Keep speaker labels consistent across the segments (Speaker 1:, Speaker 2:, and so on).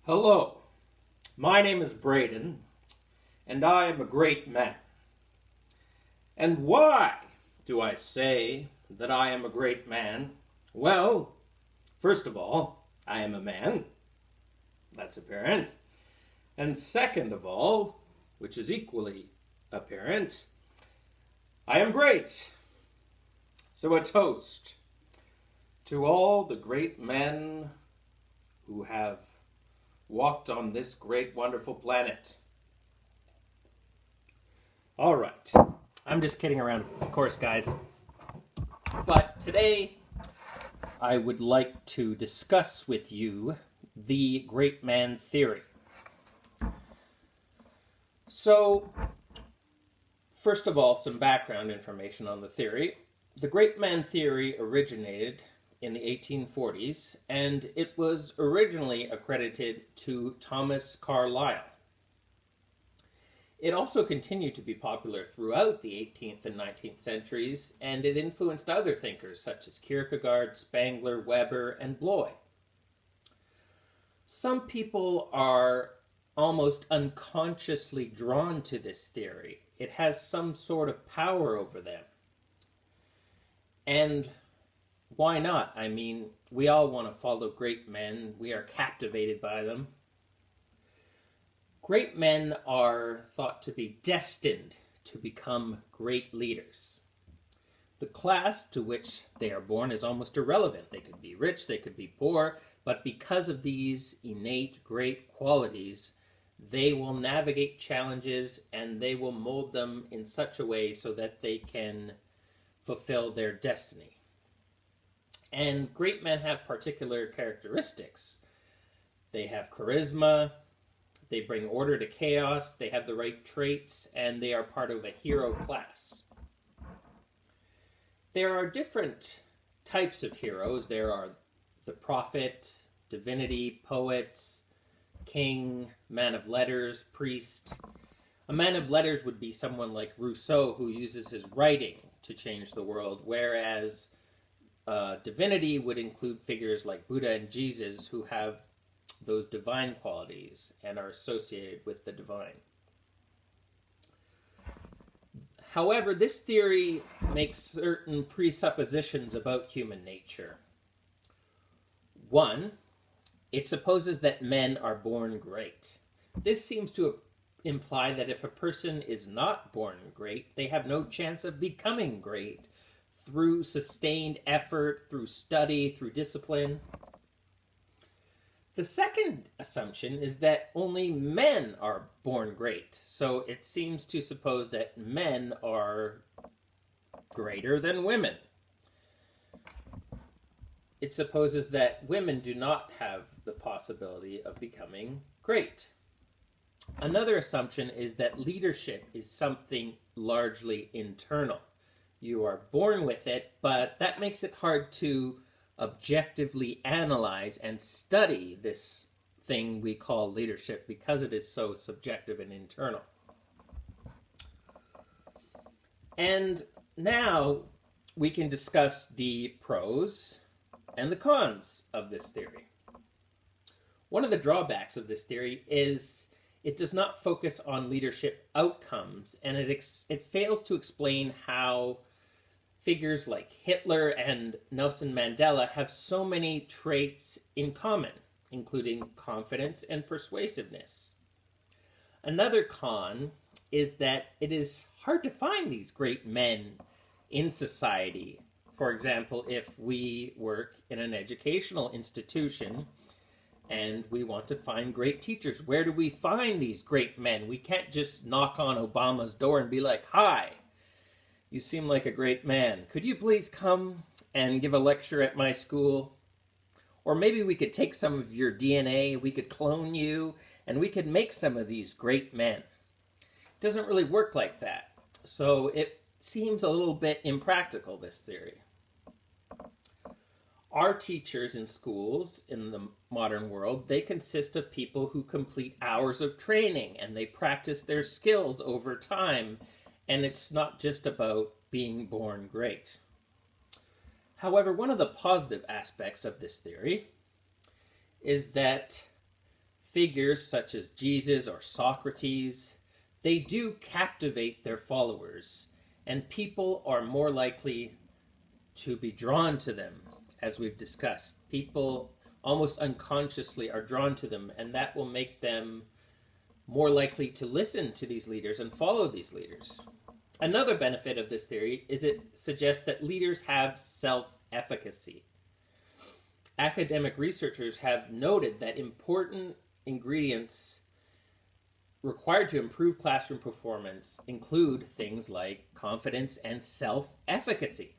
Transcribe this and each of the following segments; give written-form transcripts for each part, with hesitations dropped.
Speaker 1: Hello, my name is Braden, and I am a great man. And why do I say that I am a great man? Well, first of all, I am a man. That's apparent. And second of all, which is equally apparent, I am great. So a toast to all the great men who have walked on this great, wonderful planet. All right. I'm just kidding around, of course, guys. But today, I would like to discuss with you the great man theory. So, first of all, some background information on the theory. The great man theory originated in the 1840s, and it was originally accredited to Thomas Carlyle. It also continued to be popular throughout the 18th and 19th centuries, and it influenced other thinkers such as Kierkegaard, Spengler, Weber, and Bloy. Some people are almost unconsciously drawn to this theory. It has some sort of power over them. And why not? I mean, we all want to follow great men. We are captivated by them. Great men are thought to be destined to become great leaders. The class to which they are born is almost irrelevant. They could be rich, they could be poor, but because of these innate great qualities, they will navigate challenges and they will mold them in such a way so that they can fulfill their destiny. And great men have particular characteristics. They have charisma, they bring order to chaos, they have the right traits, and they are part of a hero class. There are different types of heroes. There are the prophet, divinity, poets, king, man of letters, priest. A man of letters would be someone like Rousseau, who uses his writing to change the world, whereas divinity would include figures like Buddha and Jesus, who have those divine qualities and are associated with the divine. However, this theory makes certain presuppositions about human nature. One, it supposes that men are born great. This seems to imply that if a person is not born great, they have no chance of becoming great through sustained effort, through study, through discipline. The second assumption is that only men are born great. So it seems to suppose that men are greater than women. It supposes that women do not have the possibility of becoming great. Another assumption is that leadership is something largely internal. You are born with it, but that makes it hard to objectively analyze and study this thing we call leadership because it is so subjective and internal. And now we can discuss the pros and the cons of this theory. One of the drawbacks of this theory is it does not focus on leadership outcomes, and it fails to explain how figures like Hitler and Nelson Mandela have so many traits in common, including confidence and persuasiveness. Another con is that it is hard to find these great men in society. For example, if we work in an educational institution and we want to find great teachers, where do we find these great men? We can't just knock on Obama's door and be like, "Hi, you seem like a great man. Could you please come and give a lecture at my school?" Or maybe we could take some of your DNA, we could clone you, and we could make some of these great men. It doesn't really work like that. So it seems a little bit impractical, this theory. Our teachers in schools in the modern world, they consist of people who complete hours of training and they practice their skills over time. And it's not just about being born great. However, one of the positive aspects of this theory is that figures such as Jesus or Socrates, they do captivate their followers, and people are more likely to be drawn to them, as we've discussed. People almost unconsciously are drawn to them, and that will make them more likely to listen to these leaders and follow these leaders. Another benefit of this theory is it suggests that leaders have self-efficacy. Academic researchers have noted that important ingredients required to improve classroom performance include things like confidence and self-efficacy.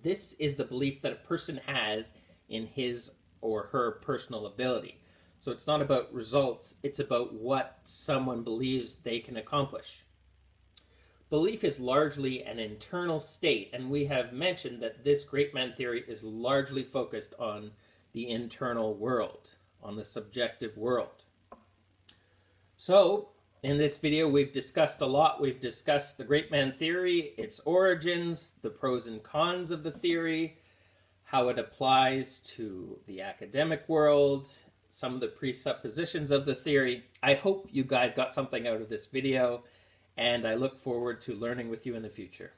Speaker 1: This is the belief that a person has in his or her personal ability. So it's not about results, it's about what someone believes they can accomplish. Belief is largely an internal state, and we have mentioned that this great man theory is largely focused on the internal world, on the subjective world. So, in this video, we've discussed a lot. We've discussed the great man theory, its origins, the pros and cons of the theory, how it applies to the academic world, some of the presuppositions of the theory. I hope you guys got something out of this video, and I look forward to learning with you in the future.